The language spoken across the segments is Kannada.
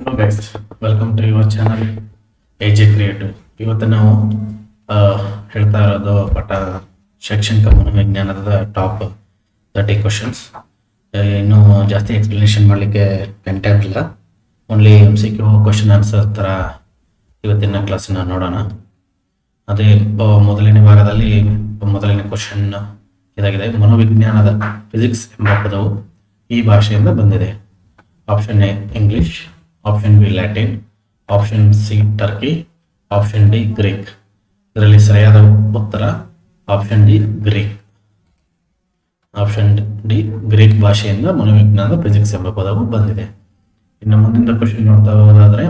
Hello guys, welcome to your channel AJ creative. ಇವತ್ತು ನಾವು ಆ, ಹೇಳ್ತಾ ಇರೋದು ಶೈಕ್ಷಣಿಕ ಮನೋವಿಜ್ಞಾನದ ಟಾಪ್ 30 ಕ್ವಶನ್ಸ್. ಇನ್ನೂ ಜಾಸ್ತಿ ಎಕ್ಸ್ಪ್ಲನೇಷನ್ ಮಾಡಲಿಕ್ಕೆ ಗಂಟೆ ಆಗಿಲ್ಲ. ಓನ್ಲಿ MCQ ಕ್ವಶನ್ ಆನ್ಸರ್ ಥರ ಇವತ್ತಿನ ಕ್ಲಾಸನ್ನ ನೋಡೋಣ. ಅದೇ ಮೊದಲನೇ ಭಾಗದಲ್ಲಿ ಮೊದಲನೇ ಕ್ವಶನ್ ಇದಾಗಿದೆ. ಮನೋವಿಜ್ಞಾನದ ಫಿಸಿಕ್ಸ್ ಎಂಬ ಪದವು ಈ ಭಾಷೆಯಿಂದ ಬಂದಿದೆ. Option A English, option B Latin, option C Turkey, option D Greek. ಇದರಲ್ಲಿ ಸರಿಯಾದ ಉತ್ತರ option D Greek. Option D Greek ಭಾಷೆಯಿಂದ ಮನೋವಿಜ್ಞಾನದ ಫಿಸಿಕ್ಸ್ ಎಂಬ ಪದವು ಬಂದಿದೆ. ಇನ್ನು ಮುಂದಿನ ಕ್ವಶನ್ ನೋಡ್ತಾ ಹೋದಾದ್ರೆ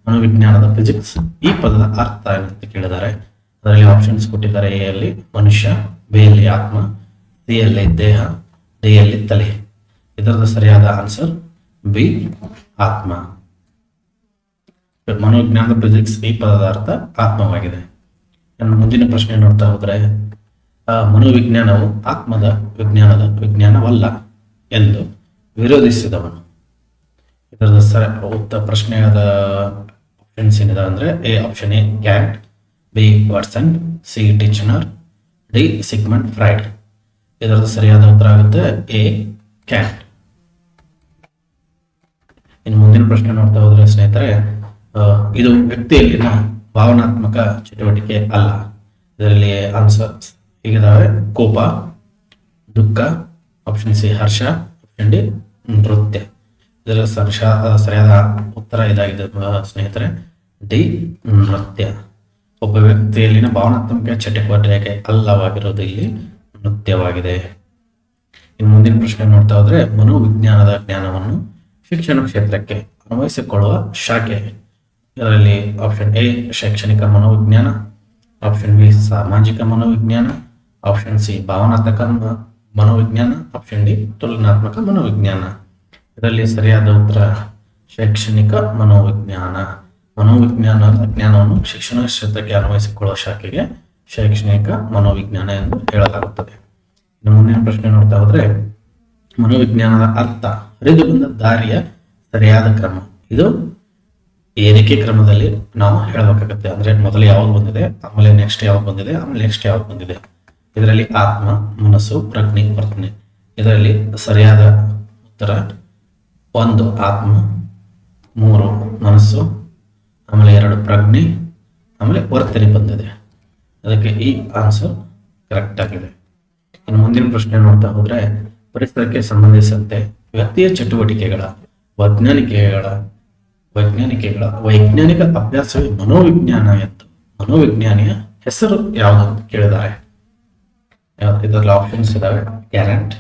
ಮನೋವಿಜ್ಞಾನದ ಫಿಸಿಕ್ಸ್ ಈ ಪದದ ಅರ್ಥ ಏನಂತ ಕೇಳಿದ್ದಾರೆ. ಅದರಲ್ಲಿ ಆಪ್ಷನ್ಸ್ ಕೊಟ್ಟಿದ್ದಾರೆ. ಎ ಯಲ್ಲಿ ಮನುಷ್ಯ, ಬಿ ಯಲ್ಲಿ ಆತ್ಮ, ಸಿ ಯಲ್ಲಿ ದೇಹ, ಡಿ ಯಲ್ಲಿ ತಲೆ. ಇದರದ ಸರಿಯಾದ ಆನ್ಸರ್ ಬಿ ಆತ್ಮ. ಮನೋವಿಜ್ಞಾನದ ಫಿಸಿಕ್ಸ್ ಈ ಪದದ ಅರ್ಥ ಆತ್ಮವಾಗಿದೆ. ನನ್ನ ಮುಂದಿನ ಪ್ರಶ್ನೆ ನೋಡ್ತಾ ಹೋದ್ರೆ, ಮನೋವಿಜ್ಞಾನವು ಆತ್ಮದ ವಿಜ್ಞಾನವಲ್ಲ ಎಂದು ವಿರೋಧಿಸಿದವನು. ಇದರದ ಪ್ರಶ್ನೆಯಾದ ಆಪ್ಷನ್ಸ್ ಏನಿದೆ ಅಂದ್ರೆ A option A Kant, B Watson, C Titchener, D Sigmund Freud. ಇದರದ ಸರಿಯಾದ ಉತ್ತರ ಆಗುತ್ತೆ ಎ ಕ್ಯಾಂಟ್. ಇನ್ನು ಮುಂದಿನ ಪ್ರಶ್ನೆ ನೋಡ್ತಾ ಹೋದ್ರೆ ಸ್ನೇಹಿತರೆ, ಇದು ವ್ಯಕ್ತಿಯಲ್ಲಿನ ಭಾವನಾತ್ಮಕ ಚಟುವಟಿಕೆ ಅಲ್ಲ. ಇದರಲ್ಲಿ ಆನ್ಸರ್ ಹೀಗಿದಾವೆ: ಕೋಪ, ದುಃಖ, ಆಪ್ಷನ್ ಸಿ ಹರ್ಷ, ಆಪ್ಷನ್ ಡಿ ನೃತ್ಯ. ಇದರ ಸರಿಯಾದ ಉತ್ತರ ಇದಾಗಿದೆ ಸ್ನೇಹಿತರೆ, ಡಿ ನೃತ್ಯ. ಒಬ್ಬ ವ್ಯಕ್ತಿಯಲ್ಲಿನ ಭಾವನಾತ್ಮಕ ಚಟುವಟಿಕೆ ಅಲ್ಲವಾಗಿರೋದು ಇಲ್ಲಿ ನೃತ್ಯವಾಗಿದೆ. ಇನ್ನು ಮುಂದಿನ ಪ್ರಶ್ನೆ ನೋಡ್ತಾ ಹೋದ್ರೆ, ಮನೋವಿಜ್ಞಾನದ ಜ್ಞಾನವನ್ನು ಶಿಕ್ಷಣ ಕ್ಷೇತ್ರಕ್ಕೆ ಅನ್ವಯಿಸಿಕೊಳ್ಳುವ ಶಾಖೆ. ಇದರಲ್ಲಿ ಆಪ್ಷನ್ ಎ ಶೈಕ್ಷಣಿಕ ಮನೋವಿಜ್ಞಾನ, ಆಪ್ಷನ್ ಬಿ ಸಾಮಾಜಿಕ ಮನೋವಿಜ್ಞಾನ, ಆಪ್ಷನ್ ಸಿ ಭಾವನಾತ್ಮಕ ಮನೋವಿಜ್ಞಾನ, ಆಪ್ಷನ್ ಡಿ ತುಲನಾತ್ಮಕ ಮನೋವಿಜ್ಞಾನ. ಇದರಲ್ಲಿ ಸರಿಯಾದ ಉತ್ತರ ಶೈಕ್ಷಣಿಕ ಮನೋವಿಜ್ಞಾನ. ಮನೋವಿಜ್ಞಾನದ ಜ್ಞಾನವನ್ನು ಶಿಕ್ಷಣ ಕ್ಷೇತ್ರಕ್ಕೆ ಅನ್ವಯಿಸಿಕೊಳ್ಳುವ ಶಾಖೆಗೆ ಶೈಕ್ಷಣಿಕ ಮನೋವಿಜ್ಞಾನ ಎಂದು ಹೇಳಲಾಗುತ್ತದೆ. ಇನ್ನು ಮುಂದಿನ ಪ್ರಶ್ನೆ ನೋಡ್ತಾ ಹೋದ್ರೆ, ಮನೋವಿಜ್ಞಾನದ ಅರ್ಥ ಹರಿದು ಬಂದ ದಾರಿಯ ಸರಿಯಾದ ಕ್ರಮ. ಇದು ಏರಿಕೆ ಕ್ರಮದಲ್ಲಿ ನಾವು ಹೇಳಬೇಕಾಗುತ್ತೆ. ಅಂದ್ರೆ ಮೊದಲು ಯಾವ್ದು ಬಂದಿದೆ, ಆಮೇಲೆ ನೆಕ್ಸ್ಟ್ ಯಾವ್ದು ಬಂದಿದೆ, ಆಮೇಲೆ ನೆಕ್ಸ್ಟ್ ಯಾವ್ದು ಬಂದಿದೆ. ಇದರಲ್ಲಿ ಆತ್ಮ, ಮನಸ್ಸು, ಪ್ರಜ್ಞೆ, ವರ್ತನೆ. ಇದರಲ್ಲಿ ಸರಿಯಾದ ಉತ್ತರ 1 ಆತ್ಮ, 3 ಮನಸ್ಸು, ಆಮೇಲೆ 2 ಪ್ರಜ್ಞೆ, ಆಮೇಲೆ ವರ್ತನೆ ಬಂದಿದೆ. ಅದಕ್ಕೆ ಈ ಆನ್ಸರ್ ಕರೆಕ್ಟ್ ಆಗಿದೆ. ಇನ್ನು ಮುಂದಿನ ಪ್ರಶ್ನೆ ನೋಡ್ತಾ ಹೋದ್ರೆ, ಪರಿಸರಕ್ಕೆ ಸಂಬಂಧಿಸಿದಂತೆ ವ್ಯಕ್ತಿಯ ಚಟುವಟಿಕೆಗಳ ವೈಜ್ಞಾನಿಕ ಅಭ್ಯಾಸವೇ ಮನೋವಿಜ್ಞಾನ ಎಂದು ಮನೋವಿಜ್ಞಾನಿಯ ಹೆಸರು ಯಾವುದಂತ ಕೇಳಿದ್ದಾರೆ. ಇದರಲ್ಲಿ ಆಪ್ಷನ್ಸ್ ಇದಾವೆ: ಗ್ಯಾರಂಟ್,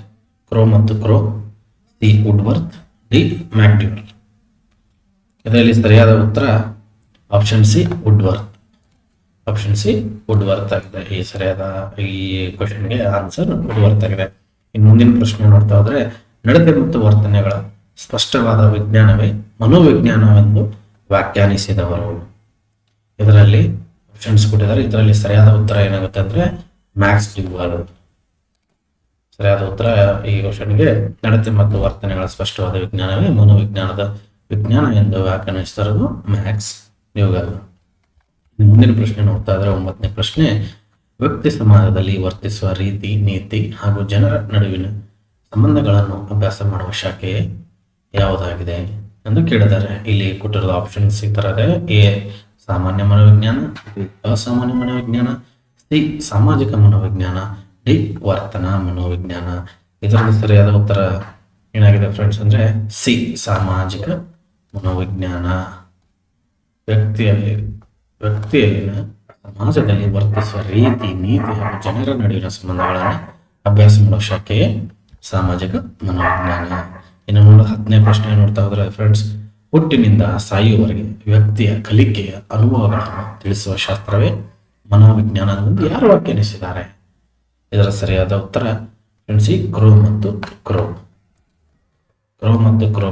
ಕ್ರೋ ಮತ್ತು ಕ್ರೋ, ಸಿ ವುಡ್ವರ್ತ್, ಡಿ ಮ್ಯಾಕ್ಡ್ಯೂಲ್. ಇದರಲ್ಲಿ ಸರಿಯಾದ ಉತ್ತರ ಆಪ್ಷನ್ ಸಿ ವುಡ್ವರ್ತ್. ಆಪ್ಷನ್ ಸಿ ವುಡ್ವರ್ತ್ ಆಗಿದೆ. ಈ ಕ್ವಶನ್ಗೆ ಆನ್ಸರ್ ವುಡ್ವರ್ತ್ ಆಗಿದೆ. ಇನ್ನು ಮುಂದಿನ ಪ್ರಶ್ನೆ ನೋಡ್ತಾ ಹೋದ್ರೆ, ನಡತೆ ಮತ್ತು ವರ್ತನೆಗಳ ಸ್ಪಷ್ಟವಾದ ವಿಜ್ಞಾನವೇ ಮನೋವಿಜ್ಞಾನವೆಂದು ವ್ಯಾಖ್ಯಾನಿಸಿದವರು. ಇದರಲ್ಲಿ ಆಪ್ಷನ್ಸ್ ಕೊಟ್ಟಿದ್ದಾರೆ. ಇದರಲ್ಲಿ ಸರಿಯಾದ ಉತ್ತರ ಏನಾಗುತ್ತೆ ಅಂದ್ರೆ ಮ್ಯಾಕ್ಸ್ ಡ್ಯೂವಲ್. ಸರಿಯಾದ ಉತ್ತರ ಈ ಕ್ವಶನ್ಗೆ ನಡತೆ ಮತ್ತು ವರ್ತನೆಗಳ ಸ್ಪಷ್ಟವಾದ ವಿಜ್ಞಾನವೇ ಮನೋವಿಜ್ಞಾನದ ವಿಜ್ಞಾನ ಎಂದು ವ್ಯಾಖ್ಯಾನಿಸಿದವರು ಮ್ಯಾಕ್ಸ್ ಡ್ಯೂವಲ್. ಮುಂದಿನ ಪ್ರಶ್ನೆ ನೋಡ್ತಾ ಇದ್ರೆ 9ನೇ ಪ್ರಶ್ನೆ, ವ್ಯಕ್ತಿ ಸಮಾಜದಲ್ಲಿ ವರ್ತಿಸುವ ರೀತಿ, ನೀತಿ ಹಾಗೂ ಜನರ ನಡುವಿನ ಸಂಬಂಧಗಳನ್ನು ಅಭ್ಯಾಸ ಮಾಡುವ ಶಾಖೆ ಯಾವುದಾಗಿದೆ ಎಂದು ಕೇಳಿದ್ದಾರೆ. ಇಲ್ಲಿ ಕೊಟ್ಟಿರೋದು ಆಪ್ಷನ್ಸ್ ಈ ತರ ಇದೆ: ಎ ಸಾಮಾನ್ಯ ಮನೋವಿಜ್ಞಾನ, ಬಿ ಅಸಾಮಾನ್ಯ ಮನೋವಿಜ್ಞಾನ, ಸಿ ಸಾಮಾಜಿಕ ಮನೋವಿಜ್ಞಾನ, ಡಿ ವರ್ತನಾ ಮನೋವಿಜ್ಞಾನ. ಇದರಲ್ಲಿ ಸರಿಯಾದ ಉತ್ತರ ಏನಾಗಿದೆ ಫ್ರೆಂಡ್ಸ್ ಅಂದ್ರೆ ಸಿ ಸಾಮಾಜಿಕ ಮನೋವಿಜ್ಞಾನ. ವ್ಯಕ್ತಿಯಲ್ಲಿನ ಸಮಾಜದಲ್ಲಿ ವರ್ತಿಸುವ ರೀತಿ, ನೀತಿ ಹಾಗೂ ಜನರ ನಡುವಿನ ಸಂಬಂಧಗಳನ್ನು ಅಭ್ಯಾಸ ಮಾಡುವ ಶಾಖೆಯೇ ಸಾಮಾಜಿಕ ಮನೋವಿಜ್ಞಾನ. ಇನ್ನು 10ನೇ ಪ್ರಶ್ನೆ ನೋಡ್ತಾ ಹೋದ್ರೆ ಫ್ರೆಂಡ್ಸ್, ಹುಟ್ಟಿನಿಂದ ಸಾಯುವವರೆಗೆ ವ್ಯಕ್ತಿಯ ಕಲಿಕೆಯ ಅನುಭವಗಳನ್ನು ತಿಳಿಸುವ ಶಾಸ್ತ್ರವೇ ಮನೋವಿಜ್ಞಾನ ಎಂದು ಯಾರು ವ್ಯಾಖ್ಯಾನಿಸಿದ್ದಾರೆ. ಇದರ ಸರಿಯಾದ ಉತ್ತರ ಫ್ರೆಂಡ್ಸ್ ಕ್ರೋ ಮತ್ತು ಕ್ರೋ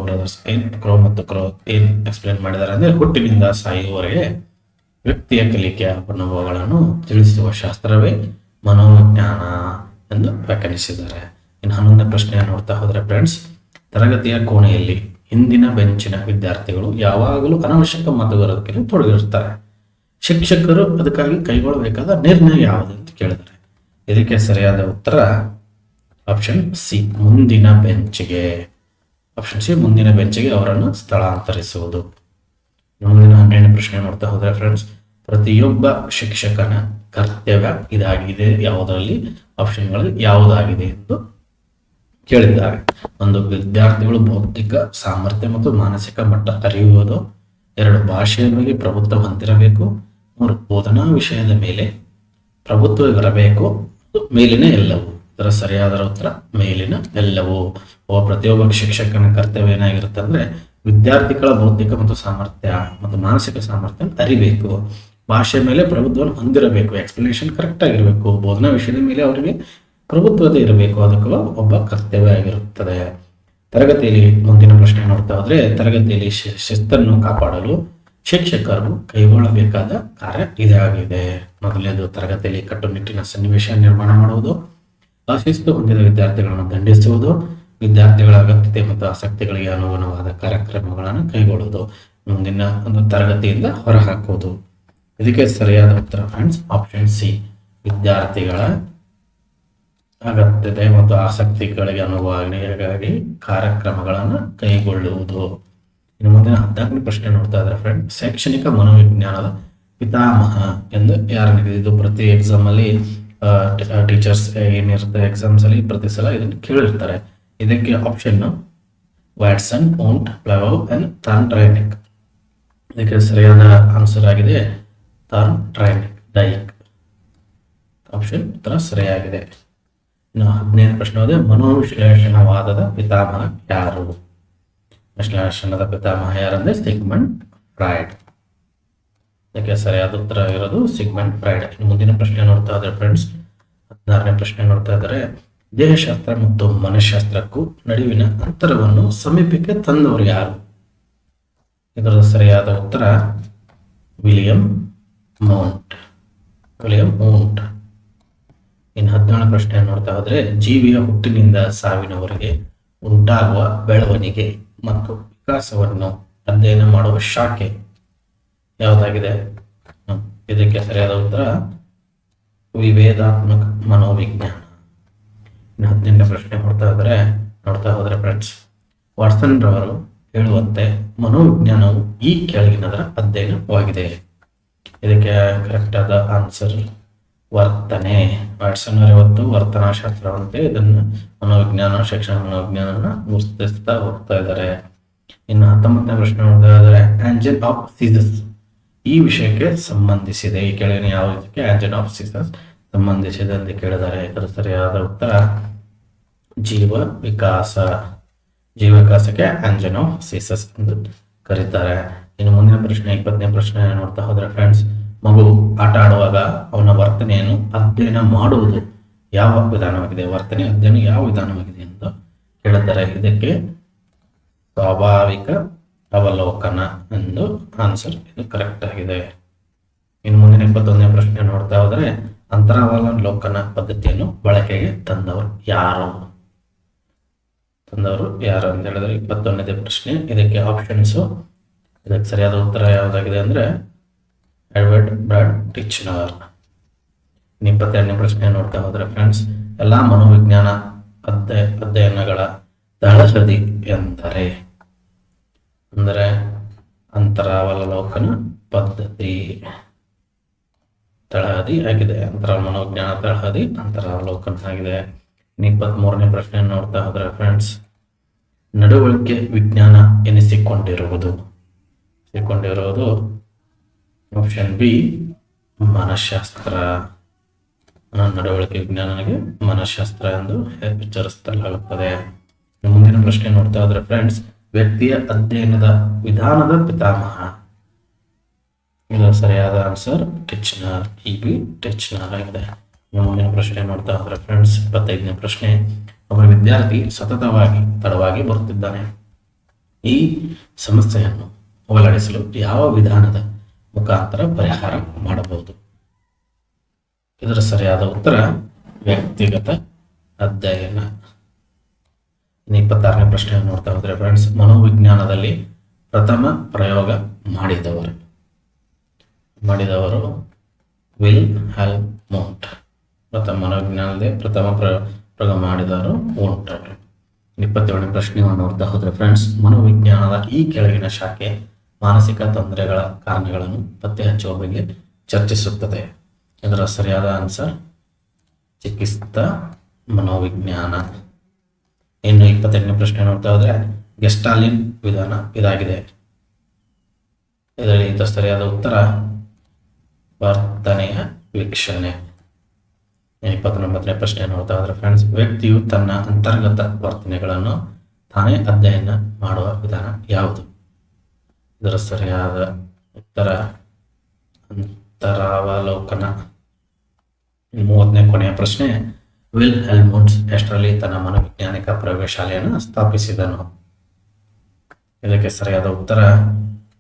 ಬ್ರದರ್ಸ್. ಕ್ರೋ ಮತ್ತು ಕ್ರೋ ಏನ್ ಎಕ್ಸ್ಪ್ಲೇನ್ ಮಾಡಿದ್ದಾರೆ ಅಂದ್ರೆ, ಹುಟ್ಟಿನಿಂದ ಸಾಯುವವರೆಗೆ ವ್ಯಕ್ತಿಯ ಕಲಿಕೆಯ ಅನುಭವಗಳನ್ನು ತಿಳಿಸುವ ಶಾಸ್ತ್ರವೇ ಮನೋವಿಜ್ಞಾನ ಎಂದು ವ್ಯಾಖ್ಯಾನಿಸಿದ್ದಾರೆ. ಇನ್ನು 11ನೇ ಪ್ರಶ್ನೆ ನೋಡ್ತಾ ಹೋದ್ರೆ ಫ್ರೆಂಡ್ಸ್, ತರಗತಿಯ ಕೋಣೆಯಲ್ಲಿ ಹಿಂದಿನ ಬೆಂಚಿನ ವಿದ್ಯಾರ್ಥಿಗಳು ಯಾವಾಗಲೂ ಅನಾವಶ್ಯಕ ಮಾತುಗಾರಿಕೆಯಲ್ಲಿ ತೊಡಗಿರುತ್ತಾರೆ. ಶಿಕ್ಷಕರು ಅದಕ್ಕಾಗಿ ಕೈಗೊಳ್ಳಬೇಕಾದ ನಿರ್ಣಯ ಯಾವುದು ಅಂತ ಕೇಳಿದ್ದಾರೆ. ಇದಕ್ಕೆ ಸರಿಯಾದ ಉತ್ತರ ಆಪ್ಷನ್ ಸಿ, ಮುಂದಿನ ಬೆಂಚಿಗೆ. ಆಪ್ಷನ್ ಸಿ, ಮುಂದಿನ ಬೆಂಚಿಗೆ ಅವರನ್ನು ಸ್ಥಳಾಂತರಿಸುವುದು. ಮುಂದಿನ 12ನೇ ಪ್ರಶ್ನೆ ನೋಡ್ತಾ ಹೋದ್ರೆ ಫ್ರೆಂಡ್ಸ್, ಪ್ರತಿಯೊಬ್ಬ ಶಿಕ್ಷಕನ ಕರ್ತವ್ಯ ಇದಾಗಿದೆ. ಯಾವುದರಲ್ಲಿ ಆಪ್ಷನ್ಗಳಲ್ಲಿ ಯಾವುದಾಗಿದೆ ಎಂದು ಕೇಳಿದ್ದಾರೆ. ಒಂದು, ವಿದ್ಯಾರ್ಥಿಗಳು ಬೌದ್ಧಿಕ ಸಾಮರ್ಥ್ಯ ಮತ್ತು ಮಾನಸಿಕ ಮಟ್ಟ ಅರಿಯುವುದು. 2, ಭಾಷೆಯ ಮೇಲೆ ಪ್ರಭುತ್ವ ಹೊಂದಿರಬೇಕು. 3, ಬೋಧನಾ ವಿಷಯದ ಮೇಲೆ ಪ್ರಭುತ್ವವಿರಬೇಕು. ಮೇಲಿನ ಎಲ್ಲವೂ. ಇದರ ಸರಿಯಾದ ಉತ್ತರ ಮೇಲಿನ ಎಲ್ಲವೂ. ಪ್ರತಿಯೊಬ್ಬ ಶಿಕ್ಷಕನ ಕರ್ತವ್ಯ ಏನಾಗಿರುತ್ತೆ ಅಂದ್ರೆ ವಿದ್ಯಾರ್ಥಿಗಳ ಬೌದ್ಧಿಕ ಮತ್ತು ಸಾಮರ್ಥ್ಯ ಮತ್ತು ಮಾನಸಿಕ ಸಾಮರ್ಥ್ಯ ಅರಿಬೇಕು. ಭಾಷೆ ಮೇಲೆ ಪ್ರಭುತ್ವವನ್ನು ಹೊಂದಿರಬೇಕು. ಎಕ್ಸ್ಪ್ಲನೇಷನ್ ಕರೆಕ್ಟ್ ಆಗಿರಬೇಕು. ಬೋಧನಾ ವಿಷಯದ ಮೇಲೆ ಅವರಿಗೆ ಪ್ರಭುತ್ವತೆ ಇರಬೇಕು. ಅದಕ್ಕೂ ಒಬ್ಬ ಕರ್ತವ್ಯ ಆಗಿರುತ್ತದೆ. ತರಗತಿಯಲ್ಲಿ ಮುಂದಿನ ಪ್ರಶ್ನೆ ನೋಡ್ತಾ ಹೋದ್ರೆ, ತರಗತಿಯಲ್ಲಿ ಶಿಸ್ತನ್ನು ಕಾಪಾಡಲು ಶಿಕ್ಷಕರು ಕೈಗೊಳ್ಳಬೇಕಾದ ಕಾರ್ಯ ಇದಾಗಿದೆ. ಮೊದಲನೇದು, ತರಗತಿಯಲ್ಲಿ ಕಟ್ಟುನಿಟ್ಟಿನ ಸನ್ನಿವೇಶ ನಿರ್ಮಾಣ ಮಾಡುವುದು. ಅಶಿಸ್ತು ಹೊಂದಿದ ವಿದ್ಯಾರ್ಥಿಗಳನ್ನು ದಂಡಿಸುವುದು. ವಿದ್ಯಾರ್ಥಿಗಳ ಅಗತ್ಯತೆ ಮತ್ತು ಆಸಕ್ತಿಗಳಿಗೆ ಅನುಗುಣವಾದ ಕಾರ್ಯಕ್ರಮಗಳನ್ನು ಕೈಗೊಳ್ಳುವುದು. ಮುಂದಿನ ಒಂದು ತರಗತಿಯಿಂದ ಹೊರಹಾಕುವುದು. ಇದಕ್ಕೆ ಸರಿಯಾದ ಉತ್ತರ ಫ್ರೆಂಡ್ಸ್ ಆಪ್ಷನ್ ಸಿ, ವಿದ್ಯಾರ್ಥಿಗಳ ಅಗತ್ಯತೆ ಮತ್ತು ಆಸಕ್ತಿಗಳಿಗೆ ಅನುಗುಣವಾಗಿ ಕಾರ್ಯಕ್ರಮಗಳನ್ನು ಕೈಗೊಳ್ಳುವುದು. ಇನ್ನು ಮುಂದಿನ 14ನೇ ಪ್ರಶ್ನೆ ನೋಡ್ತಾ ಇದ್ದಾರೆ ಫ್ರೆಂಡ್, ಶೈಕ್ಷಣಿಕ ಮನೋವಿಜ್ಞಾನದ ಪಿತಾಮಹ ಎಂದು ಯಾರನಿದೆ? ಇದು ಪ್ರತಿ ಎಕ್ಸಾಮ್ ಅಲ್ಲಿ ಟೀಚರ್ಸ್ ಏನಿರುತ್ತೆ ಎಕ್ಸಾಮ್ಸ್ ಅಲ್ಲಿ ಪ್ರತಿ ಸಲ ಇದನ್ನು ಕೇಳಿರ್ತಾರೆ. ಇದಕ್ಕೆ ಆಪ್ಷನ್ ವ್ಯಾಟ್ಸನ್, ಓಂಟ್, ಪ್ಲವೋ ಅಂಡ್ ಥಾರ್ನ್ಡೈಕ್. ಇದಕ್ಕೆ ಸರಿಯಾದ ಆನ್ಸರ್ ಆಗಿದೆ ಥಾರ್ನ್ಡೈಕ್. ಆಪ್ಷನ್ ಉತ್ತರ ಸರಿಯಾಗಿದೆ. ಇನ್ನು 15ನೇ ಪ್ರಶ್ನೆ ಇದೆ, ಮನೋವಿಶ್ಲೇಷಣವಾದದ ಪಿತಾಮಹ ಯಾರು? ವಿಶ್ಲೇಷಣದ ಪಿತಾಮಹ ಯಾರಂದ್ರೆ ಸಿಗ್ಮಂಡ್ ಫ್ರಾಯ್ಡ್. ಇದಕ್ಕೆ ಸರಿಯಾದ ಉತ್ತರ ಇರೋದು ಸಿಗ್ಮಂಡ್ ಫ್ರಾಯ್ಡ್. ಇನ್ನು ಮುಂದಿನ ಪ್ರಶ್ನೆ ನೋಡ್ತಾ ಇದ್ದಾರೆ ಫ್ರೆಂಡ್ಸ್, 16ನೇ ಪ್ರಶ್ನೆ ನೋಡ್ತಾ ಇದ್ದಾರೆ, ದೇಹಶಾಸ್ತ್ರ ಮತ್ತು ಮನಃಶಾಸ್ತ್ರಕ್ಕೂ ನಡುವಿನ ಅಂತರವನ್ನು ಸಮೀಪಕ್ಕೆ ತಂದವರು ಯಾರು? ಇದರ ಸರಿಯಾದ ಉತ್ತರ ವಿಲಿಯಂ ಮೌಂಟ್. ಇನ್ನು 17ನೇ ಪ್ರಶ್ನೆ ನೋಡ್ತಾ ಹೋದ್ರೆ, ಜೀವಿಯ ಹುಟ್ಟಿನಿಂದ ಸಾವಿನವರೆಗೆ ಉಂಟಾಗುವ ಬೆಳವಣಿಗೆ ಮತ್ತು ವಿಕಾಸವನ್ನು ಅಧ್ಯಯನ ಮಾಡುವ ಶಾಖೆ ಯಾವುದಾಗಿದೆ? ಇದಕ್ಕೆ ಸರಿಯಾದ ಉತ್ತರ ವಿಭೇದಾತ್ಮಕ ಮನೋವಿಜ್ಞಾನ. ಇನ್ನು 18ನೇ ಪ್ರಶ್ನೆ ನೋಡ್ತಾ ಹೋದ್ರೆ ಫ್ರೆಂಡ್ಸ್, ವಾಟ್ಸನ್ ರವರು ಹೇಳುವಂತೆ ಮನೋವಿಜ್ಞಾನವು ಈ ಕೆಳಗಿನದರ ಅಧ್ಯಯನವಾಗಿದೆ. ಇದಕ್ಕೆ ಕರೆಕ್ಟ್ ಆದ ಆನ್ಸರ್ ವರ್ತನೆ. ವಾಟ್ಸನ್ ಅವರು ವರ್ತನಾಶಾಸ್ತ್ರವಂತೆ ಇದನ್ನು ಮನೋವಿಜ್ಞಾನ, ಶಿಕ್ಷಣ ಮನೋವಿಜ್ಞಾನ ಗುರುತಿಸ್ತಾ ಹೋಗ್ತಾ ಇದ್ದಾರೆ. ಇನ್ನು 19ನೇ ಪ್ರಶ್ನೆ ನೋಡಿದ್ರೆ, ಆಂಜಲ್ ಆಫ್ ಸೀಸಸ್ ಈ ವಿಷಯಕ್ಕೆ ಸಂಬಂಧಿಸಿದೆ. ಈ ಕೆಳಗಿನ ಯಾವ ವಿಷಯಕ್ಕೆ ಆಂಜಲ್ ಆಫ್ ಸೀಸಸ್ ಸಂಬಂಧಿಸಿದೆ ಎಂದು ಕೇಳಿದ್ದಾರೆ. ಇದರ ಸರಿಯಾದ ಉತ್ತರ ಜೀವ ವಿಕಾಸಕ್ಕೆ ಆಂಜಲ್ ಆಫ್ ಸೀಸಸ್ ಎಂದು ಕರೀತಾರೆ. ಇನ್ನು ಮುಂದಿನ ಪ್ರಶ್ನೆ 20ನೇ ಪ್ರಶ್ನೆ ನೋಡ್ತಾ ಹೋದ್ರೆ ಫ್ರೆಂಡ್ಸ್, ಮಗು ಆಟ ಆಡುವಾಗ ಅವನ ವರ್ತನೆಯನ್ನು ಅಧ್ಯಯನ ಮಾಡುವುದು ಯಾವ ವಿಧಾನವಾಗಿದೆ? ವರ್ತನೆ ಅಧ್ಯಯನ ಯಾವ ವಿಧಾನವಾಗಿದೆ ಎಂದು ಕೇಳಿದ್ದಾರೆ. ಇದಕ್ಕೆ ಸ್ವಾಭಾವಿಕ ಅವಲೋಕನ ಎಂದು ಆನ್ಸರ್ ಇದು ಕರೆಕ್ಟ್ ಆಗಿದೆ. ಇನ್ನು ಮುಂದಿನ 21ನೇ ಪ್ರಶ್ನೆ ನೋಡ್ತಾ ಹೋದ್ರೆ, ಅಂತರಾವಲೋಕನ ಪದ್ಧತಿಯನ್ನು ಬಳಕೆಗೆ ತಂದವರು ಯಾರು ಅಂತ ಹೇಳಿದ್ರೆ 21ನೇ ಪ್ರಶ್ನೆ. ಇದಕ್ಕೆ ಆಪ್ಷನ್ಸ್, ಇದಕ್ಕೆ ಸರಿಯಾದ ಉತ್ತರ ಯಾವುದಾಗಿದೆ ಅಂದ್ರೆ ಎಡ್ವರ್ಡ್ ಬ್ರಾಡ್ ಟಿಚ್ನರ್. 22ನೇ ಪ್ರಶ್ನೆ ನೋಡ್ತಾ ಹೋದ್ರೆ ಫ್ರೆಂಡ್ಸ್, ಎಲ್ಲಾ ಮನೋವಿಜ್ಞಾನ ಅಧ್ಯಯನಗಳ ತಳಹದಿ ಅಂದರೆ ಅಂತರಾವಲೋಕನ ಪದ್ಧತಿ ತಳಹದಿ ಆಗಿದೆ. ಮನೋವಿಜ್ಞಾನ ತಳಹದಿ ಅಂತರಾವಲೋಕನ ಆಗಿದೆ. 23ನೇ ಪ್ರಶ್ನೆ ನೋಡ್ತಾ ಹೋದ್ರೆ ಫ್ರೆಂಡ್ಸ್, ನಡವಳಿಕೆ ವಿಜ್ಞಾನ ಎನಿಸಿಕೊಂಡಿರುವುದು ಆಪ್ಷನ್ ಬಿ ಮನಃಶಾಸ್ತ್ರ. ನಡವಳಿಕೆ ವಿಜ್ಞಾನಕ್ಕೆ ಮನಃಶಾಸ್ತ್ರ ಎಂದು ವಿಚಾರಿಸಲಾಗುತ್ತದೆ. ಮುಂದಿನ ಪ್ರಶ್ನೆ ನೋಡ್ತಾ ಹೋದ್ರೆ ಫ್ರೆಂಡ್ಸ್, ವ್ಯಕ್ತಿಯ ಅಧ್ಯಯನದ ವಿಧಾನದ ಪಿತಾಮಹ. ಇದರ ಸರಿಯಾದ ಆನ್ಸರ್ ಟಿಚ್ನರ್. ಟಿಚ್ನರ್ ಆಗಿದೆ. ಮುಂದಿನ ಪ್ರಶ್ನೆ ನೋಡ್ತಾ ಹೋದ್ರೆ ಫ್ರೆಂಡ್ಸ್, 25ನೇ ಪ್ರಶ್ನೆ, ಒಬ್ಬ ವಿದ್ಯಾರ್ಥಿ ಸತತವಾಗಿ ತಡವಾಗಿ ಬರುತ್ತಿದ್ದಾನೆ. ಈ ಸಮಸ್ಯೆಯನ್ನು ಹೋಗಲಾಡಿಸಲು ಯಾವ ವಿಧಾನದ ಮುಖಾಂತರ ಪರಿಹಾರ ಮಾಡಬಹುದು? ಇದರ ಸರಿಯಾದ ಉತ್ತರ ವ್ಯಕ್ತಿಗತ ಅಧ್ಯಯನ. ಇನ್ನು 26ನೇ ಪ್ರಶ್ನೆ ನೋಡ್ತಾ ಹೋದ್ರೆ ಫ್ರೆಂಡ್ಸ್, ಮನೋವಿಜ್ಞಾನದಲ್ಲಿ ಪ್ರಥಮ ಪ್ರಯೋಗ ಮಾಡಿದವರು ವಿಲ್ ಹೆಲ್ಮೋಂಟ್. ಮನೋವಿಜ್ಞಾನದಲ್ಲಿ ಪ್ರಥಮ ಪ್ರಯೋಗ ಮಾಡಿದವರು ವೋಂಟ್ ಅವರು. 27ನೇ ಪ್ರಶ್ನೆಯನ್ನು ನೋಡ್ತಾ ಹೋದ್ರೆ ಫ್ರೆಂಡ್ಸ್, ಮನೋವಿಜ್ಞಾನದ ಈ ಕೆಳಗಿನ ಶಾಖೆ ಮಾನಸಿಕ ತೊಂದರೆಗಳ ಕಾರಣಗಳನ್ನು ಪತ್ತೆ ಹಚ್ಚುವ ಬಗ್ಗೆ ಚರ್ಚಿಸುತ್ತದೆ. ಇದರ ಸರಿಯಾದ ಆನ್ಸರ್ ಚಿಕಿತ್ಸಾ ಮನೋವಿಜ್ಞಾನ. ಇನ್ನು 28ನೇ ಪ್ರಶ್ನೆ ನೋಡ್ತಾ ಹೋದ್ರೆ, ಗೆಸ್ಟಾಲಿನ್ ವಿಧಾನ ಇದಾಗಿದೆ. ಇದರಲ್ಲಿ ಸರಿಯಾದ ಉತ್ತರ ವರ್ತನೆಯ ವೀಕ್ಷಣೆ. 29ನೇ ಪ್ರಶ್ನೆ ನೋಡ್ತಾ ಹೋದ್ರೆ ಫ್ರೆಂಡ್ಸ್, ವ್ಯಕ್ತಿಯು ತನ್ನ ಅಂತರ್ಗತ ವರ್ತನೆಗಳನ್ನು ತಾನೇ ಅಧ್ಯಯನ ಮಾಡುವ ವಿಧಾನ ಯಾವುದು? ಇದರ ಸರಿಯಾದ ಉತ್ತರ ಅಂತರಾವಲೋಕನ. 30ನೇ ಕೊನೆಯ ಪ್ರಶ್ನೆ, ವಿಲ್ ಹೆಲ್ಮೋಂಟ್ಸ್ ಎಷ್ಟರಲ್ಲಿ ತನ್ನ ಮನೋವೈಜ್ಞಾನಿಕ ಪ್ರಯೋಗಶಾಲೆಯನ್ನು ಸ್ಥಾಪಿಸಿದನು? ಇದಕ್ಕೆ ಸರಿಯಾದ ಉತ್ತರ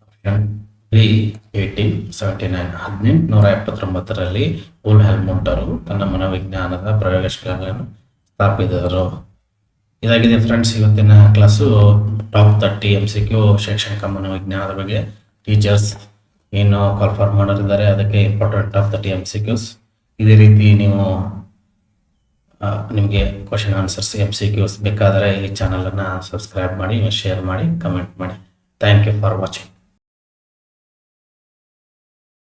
ಆಪ್ಷನ್ ಬಿ 1879. 1879ರಲ್ಲಿ ವಿಲ್ ಹೆಲ್ಮೋಂಟ್ ಅವರು ತನ್ನ ಮನೋವಿಜ್ಞಾನದ ಪ್ರಯೋಗಶಾಲೆಯನ್ನು ಸ್ಥಾಪಿಸಿದರು. ಇದಾಗಿದೆ ಫ್ರೆಂಡ್ಸ್ ಇವತ್ತಿನ ಕ್ಲಾಸು. ಟಾಪ್ 30 MCQ ಶೈಕ್ಷಣಿಕ ಮನೋವಿಜ್ಞಾನದ ಬಗ್ಗೆ ಟೀಚರ್ಸ್ ಏನು ಕಾಲ್ ಫಾರ್ ಮಾಡಿದ್ದಾರೆ, ಅದಕ್ಕೆ ಇಂಪಾರ್ಟೆಂಟ್ ಟಾಪ್ 30 MCQs. ಇದೇ ರೀತಿ ನೀವು ನಿಮಗೆ ಕ್ವಶನ್ ಆನ್ಸರ್ಸ್ MCQs ಬೇಕಾದರೆ ಈ ಚಾನಲನ್ನು ಸಬ್ಸ್ಕ್ರೈಬ್ ಮಾಡಿ, ಶೇರ್ ಮಾಡಿ, ಕಮೆಂಟ್ ಮಾಡಿ. Thank you for watching.